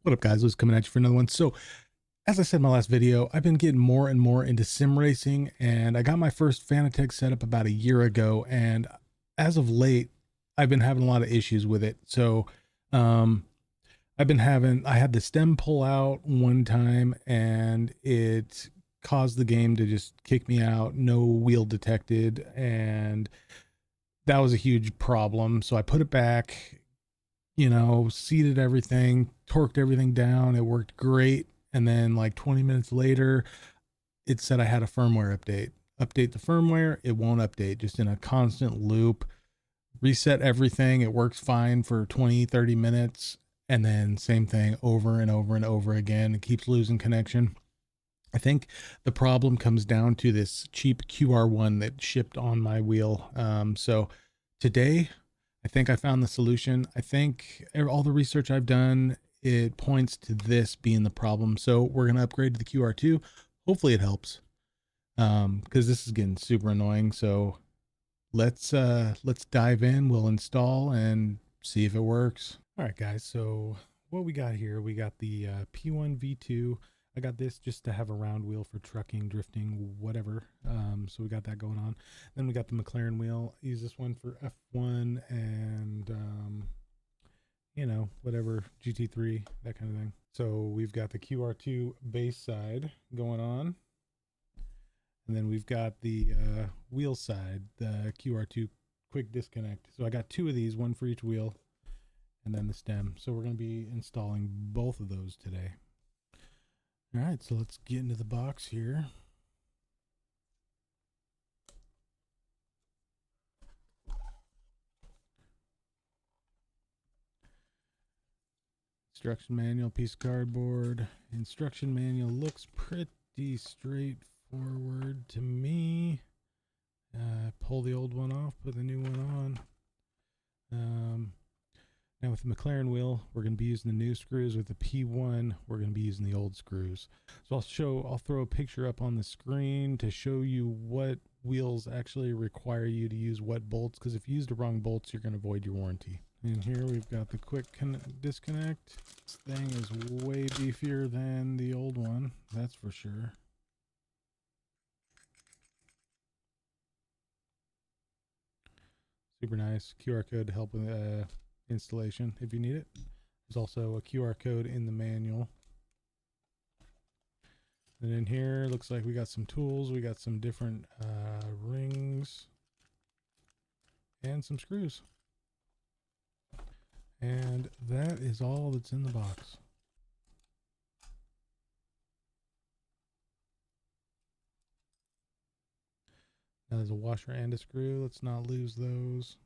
What up, guys? Luke's coming at you for another one. So, as I said in my last video, I've been getting more and more into sim racing, and I got my first FANATEC setup about a year ago. And as of late, I've been having a lot of issues with it. So, um, I had the stem pull out one time, and it caused the game to just kick me out. No wheel detected, and that was a huge problem. So I put it back, seated everything, torqued everything down. It worked great. And then like 20 minutes later, it said I had a firmware update. Update the firmware, it won't update, just in a constant loop. Reset everything, it works fine for 20, 30 minutes. And then same thing over and over and over again. It keeps losing connection. I think the problem comes down to this cheap QR1 that shipped on my wheel. So today, I think I found the solution. I think all the research I've done, it points to this being the problem. So we're going to upgrade to the QR2. Hopefully it helps. Because this is getting super annoying. So let's dive in. We'll install and see if it works. All right, guys. So what we got here, we got the P1 V2. I got this just to have a round wheel for trucking, drifting, whatever. So we got that going on. Then we got the McLaren wheel. Use this one for F1 and, whatever, GT3, that kind of thing. So we've got the QR2 base side going on. And then we've got the wheel side, the QR2 quick disconnect. So I got two of these, one for each wheel, and then the stem. So we're going to be installing both of those today. All right, so let's get into the box here. Instruction manual, piece of cardboard. Instruction manual looks pretty straightforward to me. Pull the old one off, put the new one on. Now with the McLaren wheel, we're going to be using the new screws. With the P1, we're going to be using the old screws. So I'll throw a picture up on the screen to show you what wheels actually require you to use what bolts, because if you use the wrong bolts, you're going to void your warranty. And here we've got the quick disconnect. This thing is way beefier than the old one, that's for sure. Super nice. QR code to help with installation if you need it. There's also a QR code in the manual. And in here, looks like we got some tools. We got some different rings and some screws. And that is all that's in the box. Now there's a washer and a screw. Let's not lose those.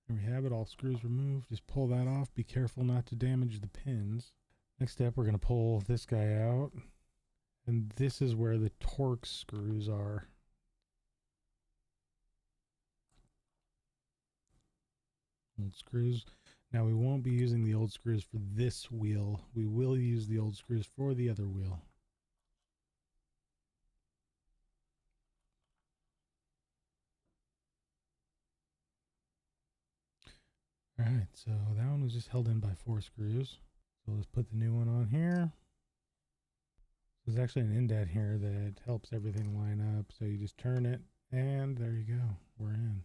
There we have it, all screws removed. Just pull that off. Be careful not to damage the pins. Next step, we're going to pull this guy out. And this is where the torque screws are. Old screws. Now we won't be using the old screws for this wheel. We will use the old screws for the other wheel. All right, so that one was just held in by 4 screws. So let's put the new one on here. There's actually an indent here that helps everything line up. So you just turn it and there you go, we're in.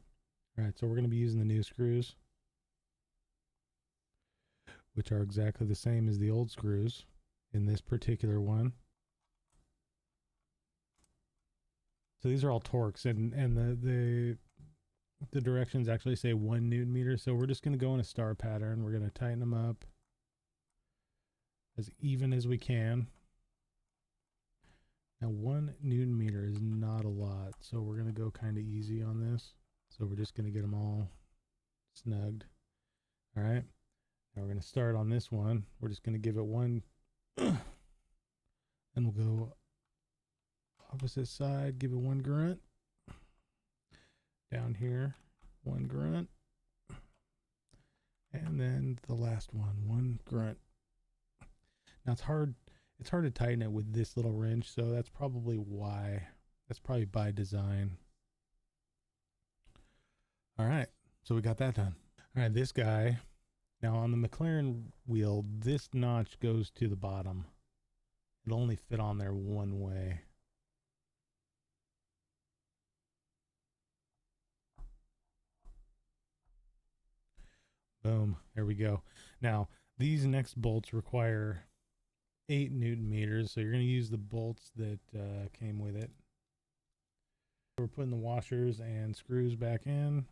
All right, so we're gonna be using the new screws, which are exactly the same as the old screws in this particular one. So these are all torques, and the directions actually say 1 Newton meter. So we're just going to go in a star pattern. We're going to tighten them up as even as we can. Now 1 Newton meter is not a lot, so we're going to go kind of easy on this. So we're just going to get them all snugged. All right. Now we're going to start on this one. We're just going to give it one, and we'll go opposite side, give it 1 grunt. Down here, 1 grunt. And then the last one, 1 grunt. Now it's hard to tighten it with this little wrench, so that's probably why. That's probably by design. All right, so we got that done. All right, this guy. Now on the McLaren wheel, this notch goes to the bottom. It'll only fit on there one way. Boom, there we go. Now, these next bolts require 8 Newton meters, so you're going to use the bolts that came with it. We're putting the washers and screws back in.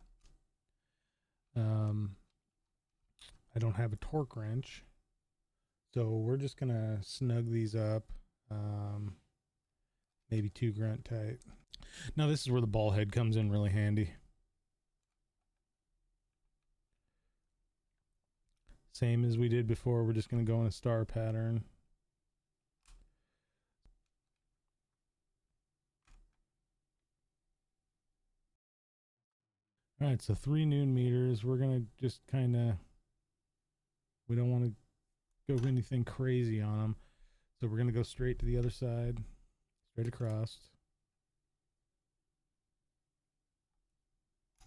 I don't have a torque wrench, so we're just going to snug these up, maybe 2 grunt tight. Now this is where the ball head comes in really handy. Same as we did before, we're just going to go in a star pattern. All right, so 3 Newton meters. We're going to just kind of, we don't want to go anything crazy on them. So we're going to go straight to the other side, straight across.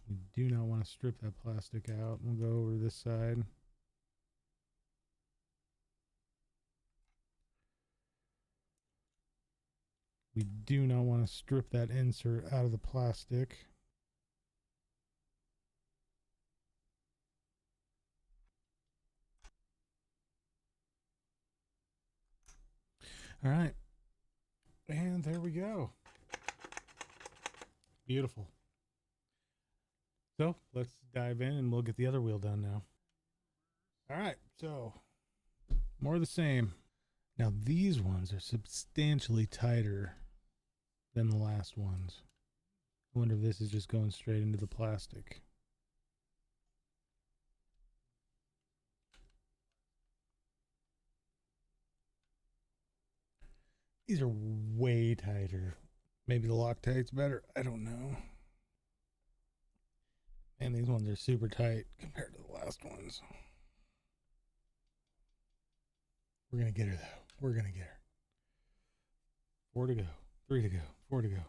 We do not want to strip that plastic out. We'll go over to this side. We do not want to strip that insert out of the plastic. All right. And there we go. Beautiful. So let's dive in and we'll get the other wheel done now. All right. So more of the same. Now these ones are substantially tighter than the last ones. I wonder if this is just going straight into the plastic. These are way tighter. Maybe the Loctite's better. I don't know. Man, these ones are super tight compared to the last ones. We're going to get her, though. We're going to get her. 4 to go. 3 to go. 4 to go.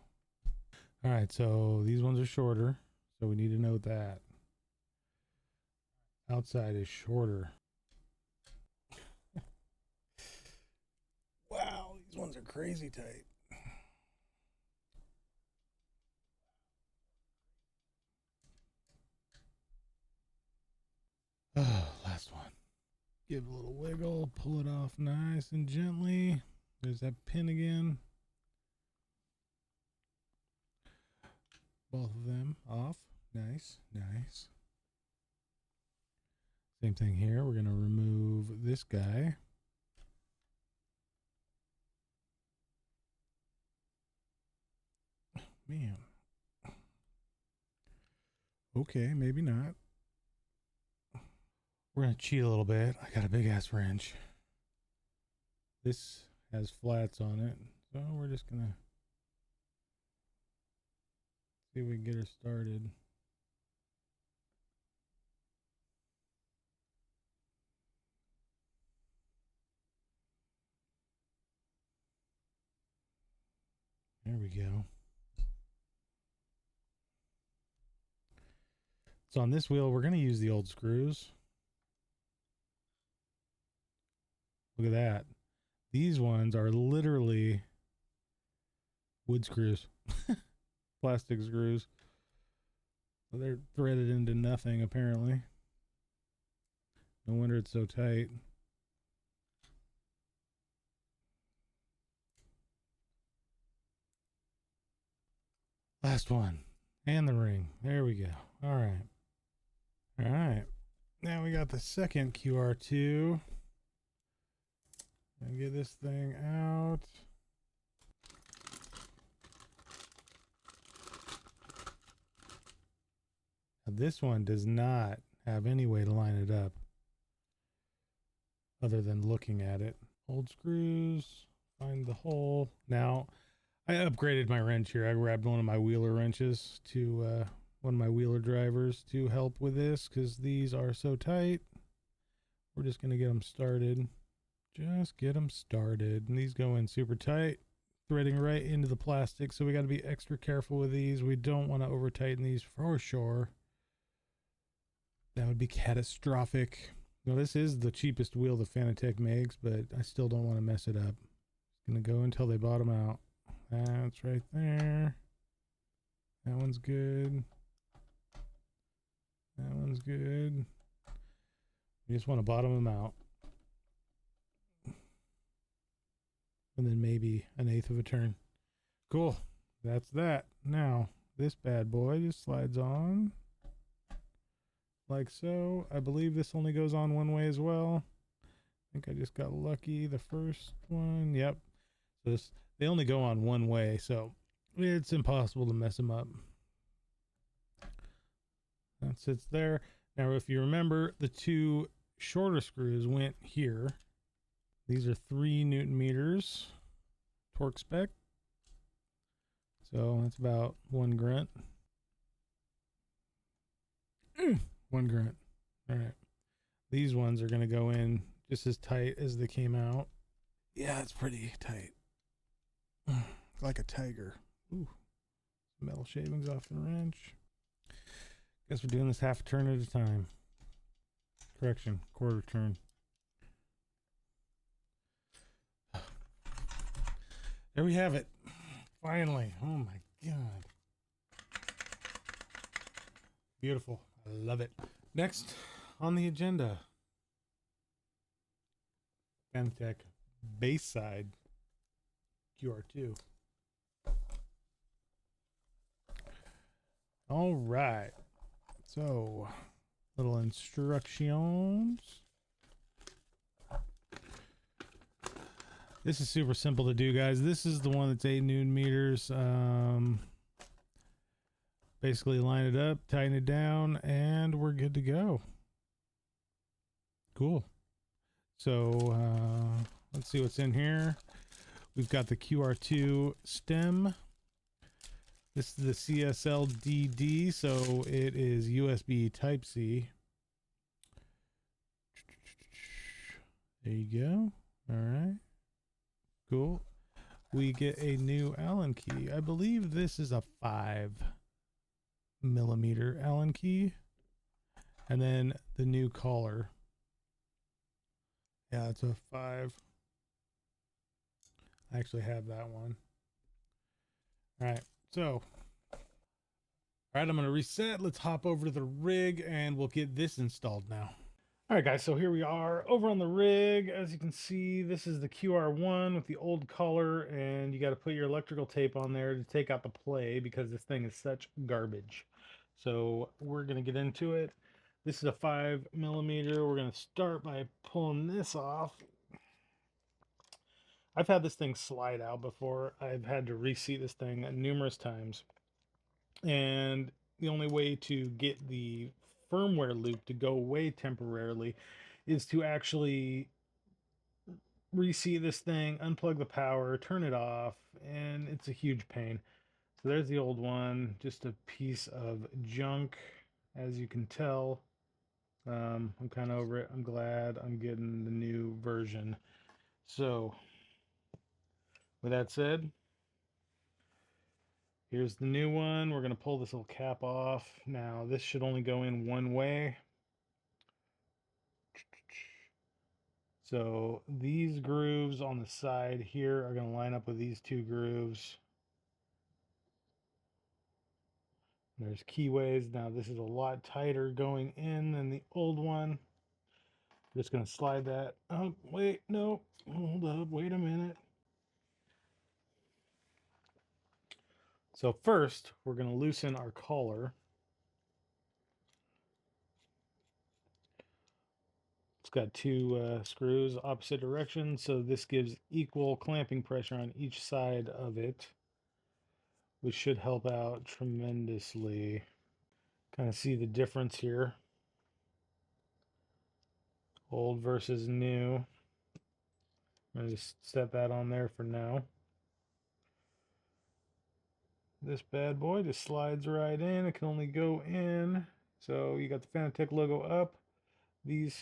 All right, so these ones are shorter. So we need to note that. Outside is shorter. Wow, these ones are crazy tight. Oh, last one. Give it a little wiggle, pull it off nice and gently. There's that pin again. Both of them off. Nice, nice. Same thing here. We're going to remove this guy. Oh, man. Okay, maybe not. We're going to cheat a little bit. I got a big ass wrench. This has flats on it. So we're just going to see if we can get her started. There we go. So on this wheel, we're going to use the old screws. Look at that. These ones are literally wood screws. Plastic screws. So they're threaded into nothing, apparently. No wonder it's so tight. Last one. And the ring. There we go. All right. All right. Now we got the second QR2. And get this thing out. Now this one does not have any way to line it up other than looking at it. Old screws, find the hole. Now, I upgraded my wrench here. I grabbed one of my wheeler wrenches to one of my wheeler drivers to help with this because these are so tight. We're just going to get them started. Just get them started. And these go in super tight, threading right into the plastic. So we got to be extra careful with these. We don't want to over tighten these for sure. That would be catastrophic. Now this is the cheapest wheel the FANATEC makes, but I still don't want to mess it up. It's gonna go until they bottom out. That's right there. That one's good. That one's good. You just want to bottom them out. And then maybe an eighth of a turn. Cool. That's that. Now, this bad boy just slides on. Like so. I believe this only goes on one way as well. I think I just got lucky. The first one. Yep. So this, they only go on one way, so it's impossible to mess them up. That sits there. Now, if you remember, the two shorter screws went here. These are 3 Newton meters torque spec. So that's about 1 grunt. 1 grunt. All right. These ones are going to go in just as tight as they came out. Yeah, it's pretty tight. Like a tiger. Ooh. Metal shavings off the wrench. Guess we're doing this half a turn at a time. Correction, quarter turn. There we have it. Finally. Oh my God. Beautiful. I love it. Next on the agenda, FANATEC Bayside QR2. All right. So, little instructions. This is super simple to do, guys. This is the one that's 8 Newton meters. Basically line it up, tighten it down, and we're good to go. Cool. So, let's see what's in here. We've got the QR2 stem. This is the CSL DD, so it is USB Type-C. There you go. All right. Cool. We get a new Allen key. I believe this is a 5 millimeter Allen key. And then the new collar. Yeah, it's a 5. I actually have that one. All right. So, all right, I'm going to reset. Let's hop over to the rig and we'll get this installed now. All right, guys, so here we are over on the rig. As you can see, this is the QR1 with the old collar, and you got to put your electrical tape on there to take out the play because this thing is such garbage. So we're going to get into it. This is a 5 millimeter. We're going to start by pulling this off. I've had this thing slide out before. I've had to reseat this thing numerous times. And the only way to get the firmware loop to go away temporarily is to actually reseat this thing, unplug the power, turn it off, and it's a huge pain. So there's the old one, just a piece of junk, as you can tell. I'm kind of over it. I'm glad I'm getting the new version. So with that said, here's the new one. We're going to pull this little cap off. Now, this should only go in one way. So these grooves on the side here are going to line up with these 2 grooves. There's keyways. Now this is a lot tighter going in than the old one. Just going to slide that. Oh, wait, no. Hold up. Wait a minute. So first, we're going to loosen our collar. It's got 2 screws opposite directions, so this gives equal clamping pressure on each side of it, which should help out tremendously. Kind of see the difference here. Old versus new. I'm going to just set that on there for now. This bad boy just slides right in. It can only go in. So you got the FANATEC logo up. These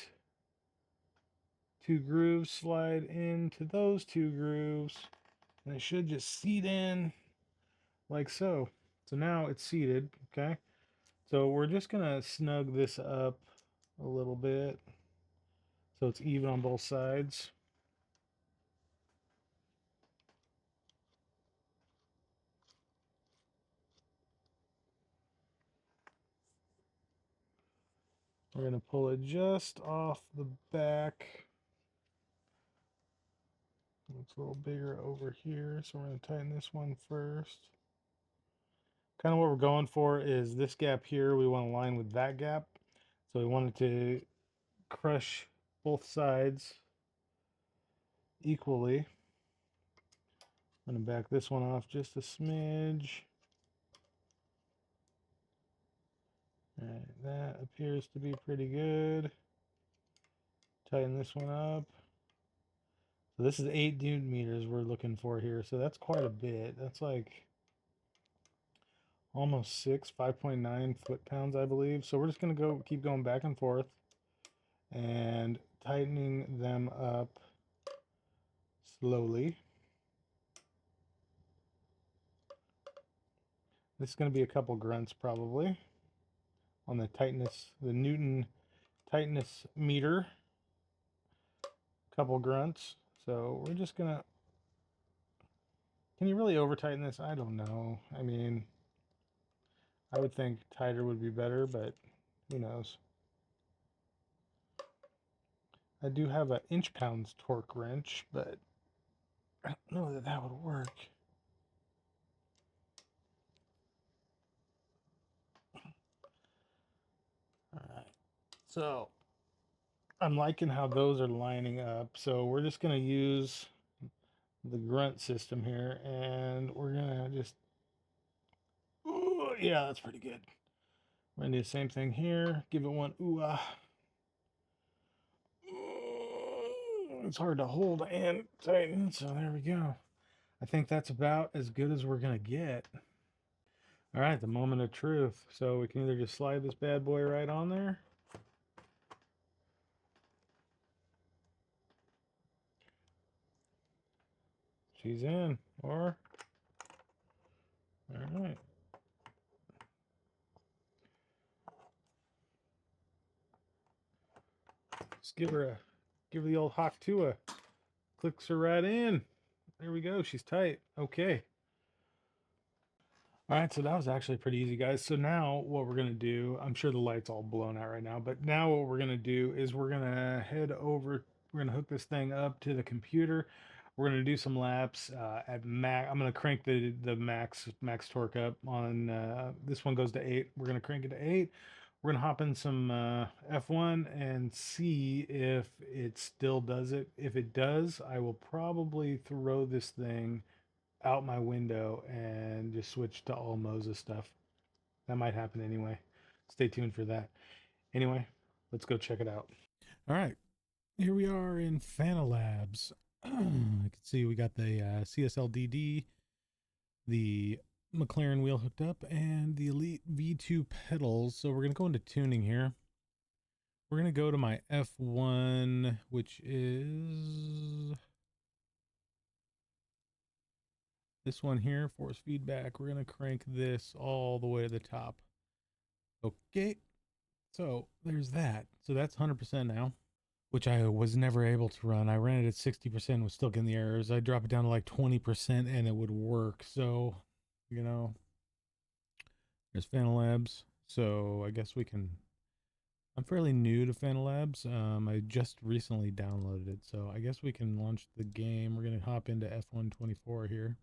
two grooves slide into those two grooves, and it should just seat in like so. So now it's seated, okay? So we're just gonna snug this up a little bit so it's even on both sides. We're gonna pull it just off the back. It's a little bigger over here, so we're gonna tighten this one first. Kind of what we're going for is this gap here, we want to line with that gap. So we want it to crush both sides equally. I'm going to back this one off just a smidge. All right, that appears to be pretty good. Tighten this one up. So this is 8 Newton meters we're looking for here. So that's quite a bit. That's like almost 5.9 foot-pounds, I believe. So we're just going to keep going back and forth and tightening them up slowly. This is going to be a couple grunts probably on the tightness, the Newton tightness meter. Couple grunts. So we're just gonna. Can you really over tighten this? I don't know. I mean, I would think tighter would be better, but who knows? I do have an inch-pounds torque wrench, but I don't know that that would work. All right. So I'm liking how those are lining up. So we're just gonna use the grunt system here, and we're gonna just. Ooh, yeah, that's pretty good. We're gonna do the same thing here. Give it one ooh ah. It's hard to hold and tighten, so there we go. I think that's about as good as we're gonna get. All right, the moment of truth. So we can either just slide this bad boy right on there. She's in, or all right. Just give her the old hawk to a. Clicks her right in. There we go. She's tight. Okay. All right, so that was actually pretty easy, guys. So now what we're going to do, I'm sure the light's all blown out right now, but now what we're going to do is we're going to head over, we're going to hook this thing up to the computer. We're going to do some laps at max. I'm going to crank the max torque up on, this one goes to 8. We're going to crank it to 8. We're going to hop in some F1 and see if it still does it. If it does, I will probably throw this thing out my window and just switch to all Moses stuff. That might happen anyway. Stay tuned for that. Anyway, let's go check it out. All right, here we are in FANALabs. I can see we got the CSL DD, the McLaren wheel hooked up, and the Elite V2 pedals. So we're going to go into tuning here. We're going to go to my F1, which is this one here, force feedback. We're going to crank this all the way to the top. Okay, so there's that. So that's 100% now, which I was never able to run. I ran it at 60%, was still getting the errors. I drop it down to like 20% and it would work. So, you know, there's FANALabs. So I guess we can, I'm fairly new to FANALabs. I just recently downloaded it. So I guess we can launch the game. We're going to hop into F124 here.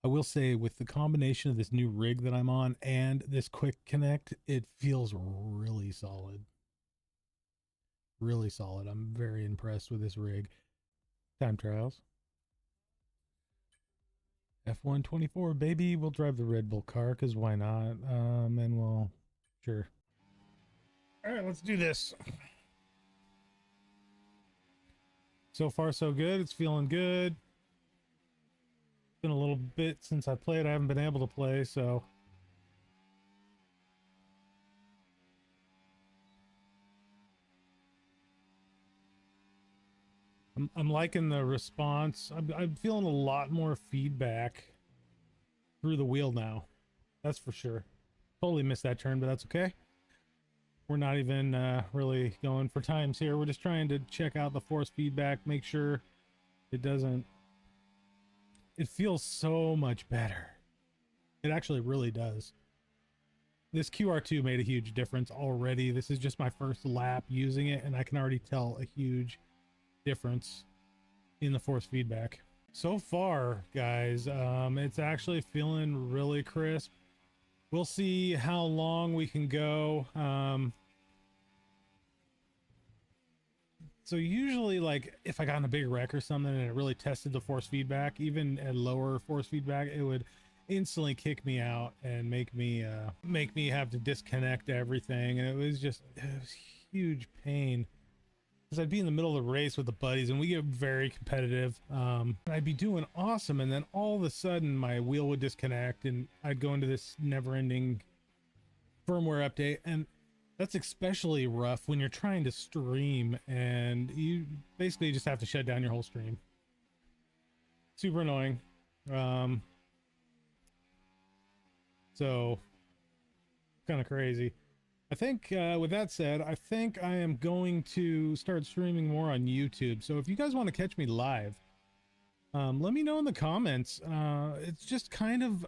I will say with the combination of this new rig that I'm on and this quick connect, it feels really solid. Really solid. I'm very impressed with this rig. Time trials. F124, baby. We'll drive the Red Bull car because why not? And we'll, sure. All right, let's do this. So far, so good. It's feeling good. Been a little bit since I played. I haven't been able to play, so. I'm liking the response. I'm feeling a lot more feedback through the wheel now. That's for sure. Totally missed that turn, but that's okay. We're not even really going for times here. We're just trying to check out the force feedback, make sure it doesn't... It feels so much better. It actually really does. This QR2 made a huge difference already. This is just my first lap using it, and I can already tell a huge difference in the force feedback. So far, guys, it's actually feeling really crisp. We'll see how long we can go. So usually, like, if I got in a big wreck or something and it really tested the force feedback, even at lower force feedback, it would instantly kick me out and make me have to disconnect everything. And it was huge pain, because I'd be in the middle of the race with the buddies and we get very competitive. And I'd be doing awesome, and then all of a sudden my wheel would disconnect and I'd go into this never-ending firmware update. And that's especially rough when you're trying to stream and you basically just have to shut down your whole stream. Super annoying. So kind of crazy. I think with that said, I think I am going to start streaming more on YouTube. So if you guys want to catch me live, let me know in the comments. It's just kind of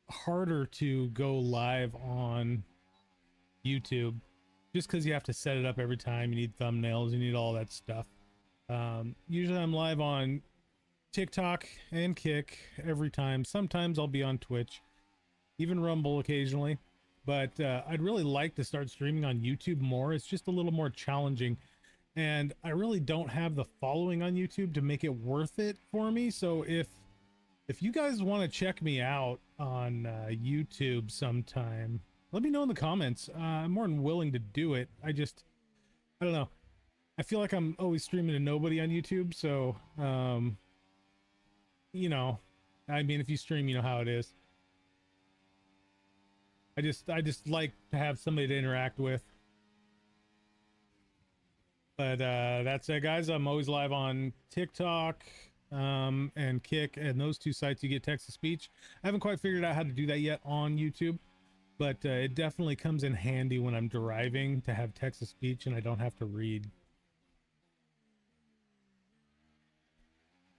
harder to go live on YouTube, just because you have to set it up every time. You need thumbnails, you need all that stuff. Usually I'm live on TikTok and Kick every time. Sometimes I'll be on Twitch, even Rumble occasionally, but I'd really like to start streaming on YouTube more. It's just a little more challenging, and I really don't have the following on YouTube to make it worth it for me. So if you guys want to check me out on YouTube sometime, let me know in the comments. I'm more than willing to do it. I don't know. I feel like I'm always streaming to nobody on YouTube. So, you know, I mean, if you stream, you know how it is. I just like to have somebody to interact with. But that's it, guys. I'm always live on TikTok and Kick, and those two sites you get text-to-speech. I haven't quite figured out how to do that yet on YouTube. But it definitely comes in handy when I'm driving to have text-to-speech and I don't have to read.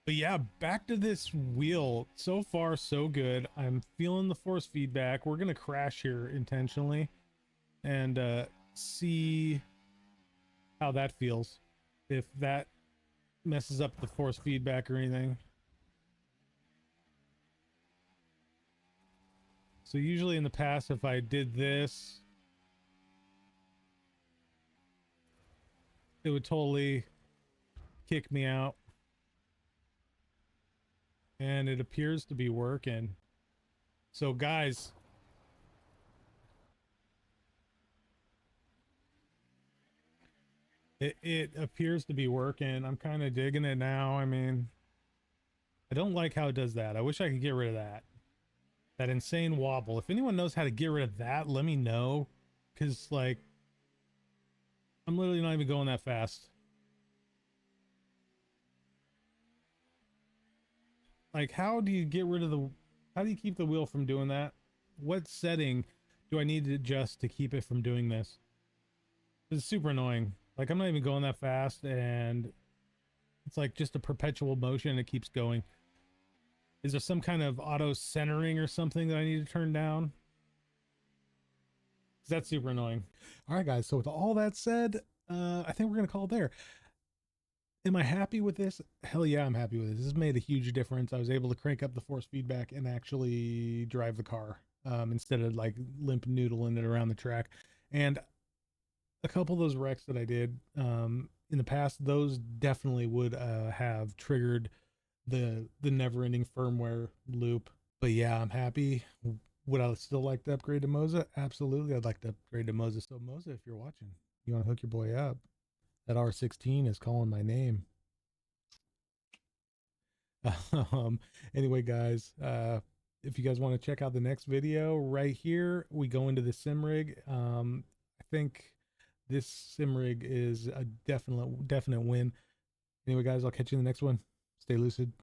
But yeah, back to this wheel. So far, so good. I'm feeling the force feedback. We're going to crash here intentionally and see how that feels. If that messes up the force feedback or anything. So usually in the past, if I did this, it would totally kick me out. And it appears to be working. So guys, it appears to be working. I'm kind of digging it now. I mean, I don't like how it does that. I wish I could get rid of that. That insane wobble. If anyone knows how to get rid of that, let me know. Because, like, I'm literally not even going that fast. Like, how do you get rid of the... How do you keep the wheel from doing that? What setting do I need to adjust to keep it from doing this? It's super annoying. Like, I'm not even going that fast, and it's like just a perpetual motion, and it keeps going. Is there some kind of auto centering or something that I need to turn down? That's super annoying. All right, guys. So with all that said, I think we're going to call it there. Am I happy with this? Hell yeah, I'm happy with this. This has made a huge difference. I was able to crank up the force feedback and actually drive the car instead of like limp noodling it around the track. And a couple of those wrecks that I did in the past, those definitely would have triggered the never-ending firmware loop. But yeah, I'm happy. Would I still like to upgrade to Moza? Absolutely, I'd like to upgrade to Moza. So Moza, if you're watching, you want to hook your boy up. That R16 is calling my name. Anyway, guys, if you guys want to check out the next video right here, we go into the sim rig. I think this sim rig is a definite win. Anyway, guys, I'll catch you in the next one. Stay lucid.